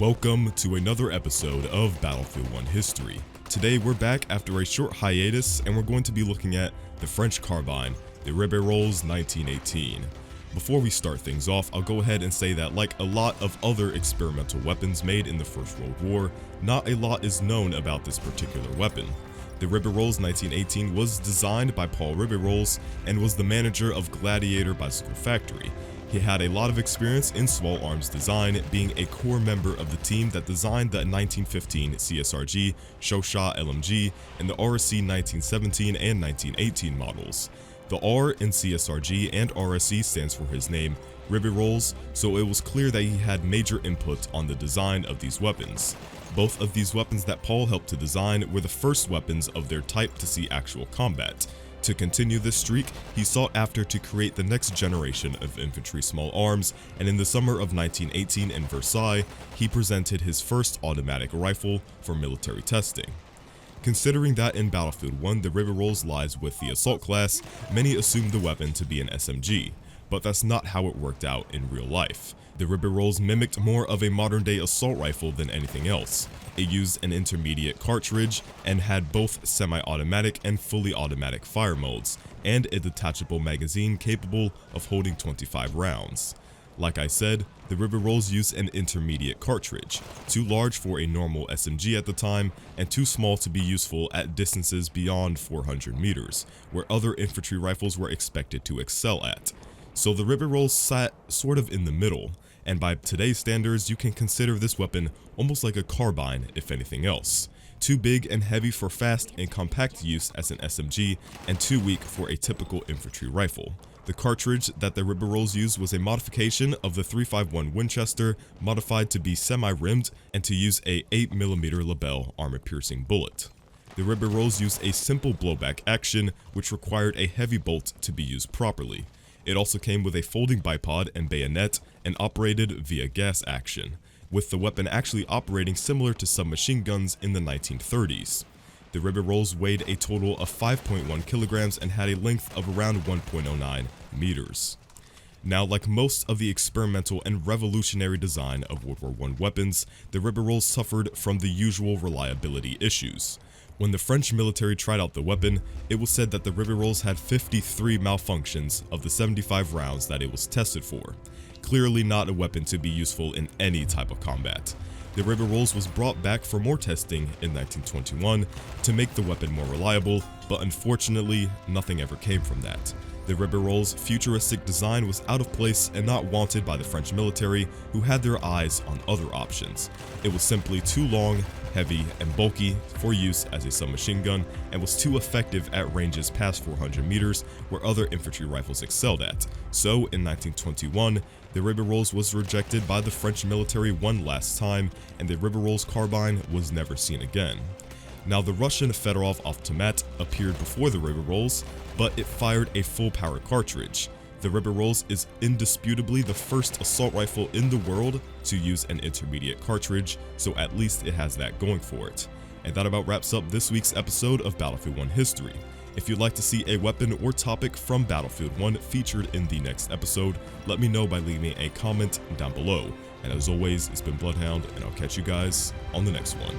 Welcome to another episode of Battlefield 1 History. Today we're back after a short hiatus and we're going to be looking at the French carbine, the Ribeyrolles 1918. Before we start things off, I'll go ahead and say that like a lot of other experimental weapons made in the First World War, not a lot is known about this particular weapon. The Ribeyrolles 1918 was designed by Paul Ribeyrolles and was the manager of Gladiator Bicycle Factory. He had a lot of experience in small arms design, being a core member of the team that designed the 1915 CSRG, Chauchat LMG, and the RSC 1917 and 1918 models. The R in CSRG and RSC stands for his name, Ribeyrolles, so it was clear that he had major input on the design of these weapons. Both of these weapons that Paul helped to design were the first weapons of their type to see actual combat. To continue this streak, he sought after to create the next generation of infantry small arms, and in the summer of 1918 in Versailles, he presented his first automatic rifle for military testing. Considering that in Battlefield 1 the Ribeyrolles lies with the assault class, many assumed the weapon to be an SMG, but that's not how it worked out in real life. The Ribeyrolles mimicked more of a modern-day assault rifle than anything else. It used an intermediate cartridge and had both semi-automatic and fully automatic fire modes, and a detachable magazine capable of holding 25 rounds. Like I said, the Ribeyrolles used an intermediate cartridge, too large for a normal SMG at the time, and too small to be useful at distances beyond 400 meters, where other infantry rifles were expected to excel at. So the Ribeyrolles sat sort of in the middle, and by today's standards you can consider this weapon almost like a carbine if anything else. Too big and heavy for fast and compact use as an SMG, and too weak for a typical infantry rifle. The cartridge that the Ribeyrolles used was a modification of the 351 Winchester, modified to be semi-rimmed and to use a 8mm Lebel armor-piercing bullet. The Ribeyrolles used a simple blowback action which required a heavy bolt to be used properly. It also came with a folding bipod and bayonet and operated via gas action, with the weapon actually operating similar to submachine guns in the 1930s. The Ribeyrolles weighed a total of 5.1 kilograms and had a length of around 1.09 meters. Now, like most of the experimental and revolutionary design of World War I weapons, the Ribeyrolles suffered from the usual reliability issues. When the French military tried out the weapon, it was said that the Ribeyrolles had 53 malfunctions of the 75 rounds that it was tested for. Clearly not a weapon to be useful in any type of combat. The Ribeyrolles was brought back for more testing in 1921 to make the weapon more reliable, but unfortunately, nothing ever came from that. The Ribeyrolles' futuristic design was out of place and not wanted by the French military, who had their eyes on other options. It was simply too long, heavy, and bulky for use as a submachine gun, and was too effective at ranges past 400 meters where other infantry rifles excelled at. So in 1921, the Ribeyrolles was rejected by the French military one last time, and the Ribeyrolles carbine was never seen again. Now, the Russian Fedorov Automat appeared before the Ribeyrolles, but it fired a full-power cartridge. The Ribeyrolles is indisputably the first assault rifle in the world to use an intermediate cartridge, so at least it has that going for it. And that about wraps up this week's episode of Battlefield 1 History. If you'd like to see a weapon or topic from Battlefield 1 featured in the next episode, let me know by leaving a comment down below. And as always, it's been BloodHound, and I'll catch you guys on the next one.